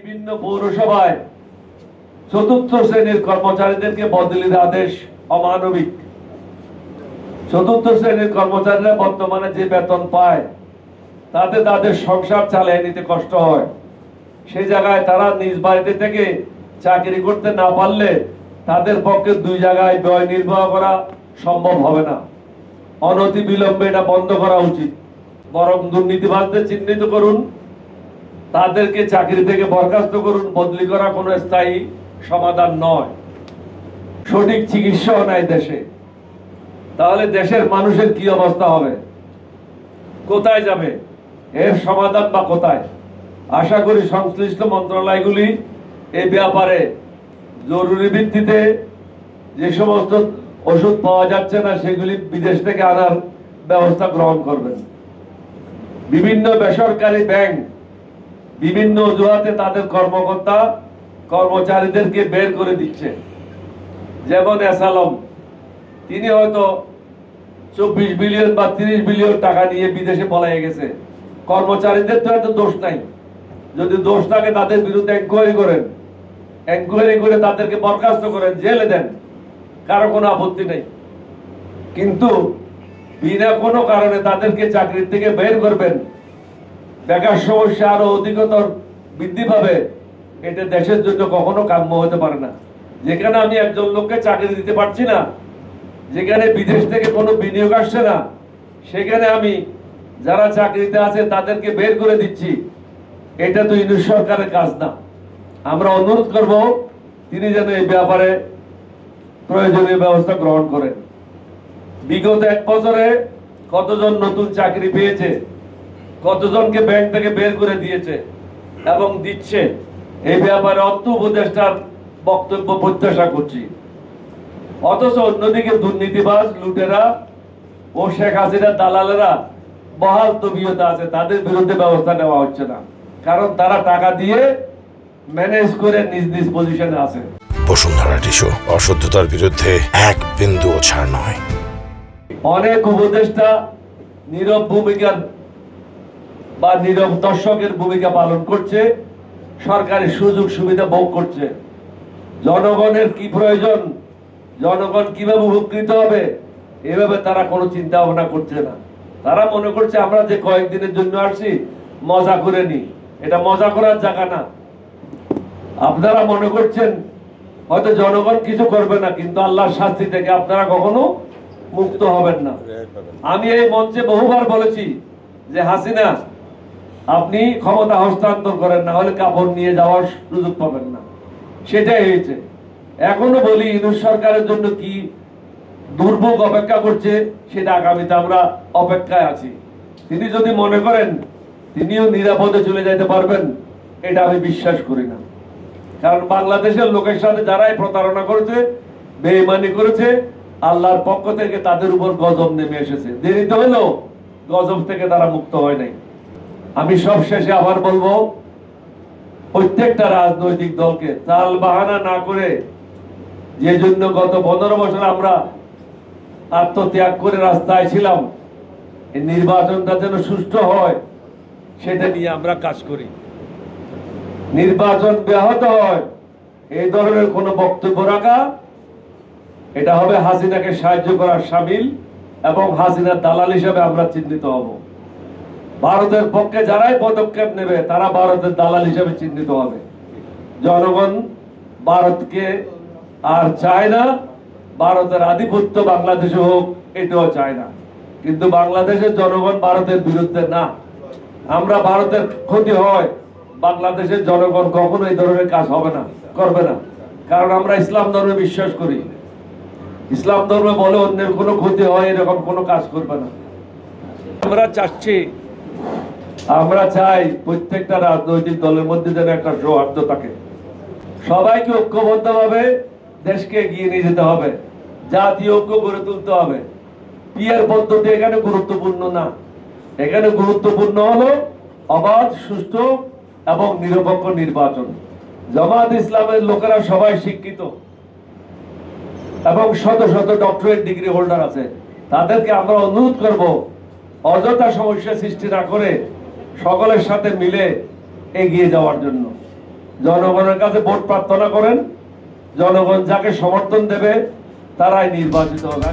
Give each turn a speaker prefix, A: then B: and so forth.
A: বিভিন্ন পৌরসভায় চতুর্থ শ্রেণীর কর্মচারীদেরকে বদলির আদেশ অমানবিক। চতুর্থ শ্রেণীর কর্মচারীরা বর্তমানে যে বেতন পায় তাতে তাদের সংসার চালিয়ে নিতে কষ্ট হয়। সেই জায়গায় তারা নিজ বাড়িতে থেকে চাকরি করতে না পারলে তাদের পক্ষে দুই জায়গায় ব্যয় নির্বাহ করা সম্ভব হবে না। অনতি বিলম্বে এটা বন্ধ করা উচিত। বরং দুর্নীতিবাজদের চিহ্নিত করুন, তাদেরকে চাকরি থেকে বরখাস্ত করুন। বদলি করা কোনো স্থায়ী সমাধান নয়। সঠিক চিকিৎসাও নাই দেশে। তাহলে দেশের মানুষের কি অবস্থা হবে? কোথায় যাবে? এর সমাধান বা কোথায়? আশা করি সংশ্লিষ্ট মন্ত্রণালয়গুলি এই ব্যাপারে জরুরি ভিত্তিতে যে সমস্ত ওষুধ পাওয়া যাচ্ছে না সেগুলি বিদেশ থেকে আনার ব্যবস্থা গ্রহণ করবেন। বিভিন্ন বেসরকারি ব্যাংক বিভিন্ন অজুহাতে তাদের কর্মকর্তা কর্মচারীদেরকে বের করে দিচ্ছে। যেমন এসালম, তিনি হয়তো 24 বিলিয়ন বা 30 বিলিয়ন টাকা নিয়ে বিদেশে পলায়ে গেছে। কর্মচারীদের তো এত দোষ নাই। যদি দোষ থাকে তাদের বিরুদ্ধে এনকোয়ারি করেন, এনকোয়ারি করে তাদেরকে বরখাস্ত করেন, জেলে দেন, কারো কোনো আপত্তি নেই। কিন্তু বিনা কোনো কারণে তাদেরকে চাকরি থেকে বের করবেন, বেকার সমস্যা আরো অধিকতর বৃদ্ধি পাবে, এটা দেশের জন্য কখনো কাম্য হতে পারে না। যেখানে আমি একজন লোককে চাকরি দিতে পারছি না, যেখানে বিদেশ থেকে কোনো বিনিয়োগ আসছে না, সেখানে আমি যারা চাকরিতে আছে তাদেরকে বের করে দিচ্ছি, এটা তো ইউনিট সরকারের কাজ না। আমরা অনুরোধ করব তিনি যেন এই ব্যাপারে প্রয়োজনীয় ব্যবস্থা গ্রহণ করেন। বিগত 1 বছরে কতজন নতুন চাকরি পেয়েছে, কতজনকে ব্যাংক থেকে বের করে দিয়েছে এবং দিচ্ছে, এই ব্যাপারে অর্থ উপদেষ্টার বক্তব্য প্রত্যাশা করছি। অথচ অন্যদিকে দুর্নীতিবাজ, লুটেরা ও শেখ হাসিনার দালালেরা বহাল তবিয়তে আছে, তাদের বিরুদ্ধে ব্যবস্থা নেওয়া হচ্ছে না, কারণ তারা টাকা দিয়ে ম্যানেজ করে নিজ নিজ পজিশনে আছে।
B: বসুন্ধরা টিস্যু, অশুদ্ধতার বিরুদ্ধে এক বিন্দুও ছাড় নয়।
A: অনেক উপদেষ্টা নীরব ভূমিকার বা নীরব দর্শকের ভূমিকা পালন করছে, সরকারি সুযোগ সুবিধা ভোগ করছে। জনগণের কি প্রয়োজন, জনগণ কিভাবে উপকৃত হবে, এভাবে তারা কোনো চিন্তা ভাবনা করছে না। তারা মনে করছে আমরা যে কয়েকদিনের জন্য আসছি মজা করে নি, এটা মজা করার জায়গা না। আপনারা মনে করছেন হয়তো জনগণ কিছু করবে না, কিন্তু আল্লাহর শাস্তি থেকে আপনারা কখনো মুক্ত হবেন না। আমি এই মঞ্চে বহুবার বলেছি যে হাসিনা, আপনি ক্ষমতা হস্তান্তর করেন, না হলে কাপড় নিয়ে যাওয়ার সুযোগ পাবেন না। সেটাই হয়েছে। এখনো বলি ইউনিট সরকারের জন্য কি দুর্ভোগ অপেক্ষা করছে, সেটা আগামীতে আমরা অপেক্ষায় আছি। তিনি যদি মনে করেন তিনিও নিরাপদে চলে যেতে পারবেন, এটা আমি বিশ্বাস করি না। কারণ বাংলাদেশের লোকের সাথে যারাই প্রতারণা করেছে, বেঈমানি করেছে, আল্লাহর পক্ষ থেকে তাদের উপর গজব নেমে এসেছে। দেরিতে হলেও গজব থেকে তারা মুক্ত হয় নাই। আমি সব শেষে আবার বলবো, প্রত্যেকটা রাজনৈতিক দলকে তাল বাহানা না করে, যে জন্য গত 15 বছর আমরা আত্মত্যাগ করে রাস্তায় ছিলাম, এই নির্বাচনটা যেন সুষ্ঠু হয় সেটা নিয়ে আমরা কাজ করি। নির্বাচন ব্যাহত হয় এই ধরনের কোন বক্তব্য রাখা, এটা হবে হাসিনাকে সাহায্য করার শামিল এবং হাসিনার দালাল হিসেবে আমরা চিহ্নিত হব। ভারতের পক্ষে যারাই পদক্ষেপ নেবে তারা ভারতের দালাল হিসেবে চিহ্নিত হবে। জনগণ ভারতকে আর চায় না, ভারতের আধিপত্য বাংলাদেশে হোক এটাও চায় না। কিন্তু বাংলাদেশের জনগণ ভারতের বিরুদ্ধে না। আমরা ভারতের ক্ষতি হয়, বাংলাদেশের জনগণ কখনো এই ধরনের কাজ হবে না, করবে না। কারণ আমরা ইসলাম ধর্মে বিশ্বাস করি। ইসলাম ধর্মে বলে অন্যের কোনো ক্ষতি হয় এরকম কোনো কাজ করবে না। আমরা চাই প্রত্যেকটা রাজনৈতিক দলের মধ্যে যেন একটা সৌহার্দ্য থাকে। সবাইকে ঐক্যবদ্ধভাবে দেশকে এগিয়ে নিয়ে যেতে হবে, জাতীয় ঐক্য গড়ে তুলতে হবে। পিয়ার পদ্ধতি এখানে গুরুত্বপূর্ণ না। এখানে গুরুত্বপূর্ণ হলো অবাধ, সুষ্ঠু এবং নিরপেক্ষ নির্বাচন। জামাত ইসলামের লোকেরা সবাই শিক্ষিত এবং শত শত ডক্টরেট ডিগ্রি হোল্ডার আছে। তাদেরকে আমরা অনুরোধ করব অযথা সমস্যা সৃষ্টি না করে সকলের সাথে মিলে এগিয়ে যাওয়ার জন্য। জনগণের কাছে ভোট প্রার্থনা করেন, জনগণ যাকে সমর্থন দেবে তারাই নির্বাচিত হবে।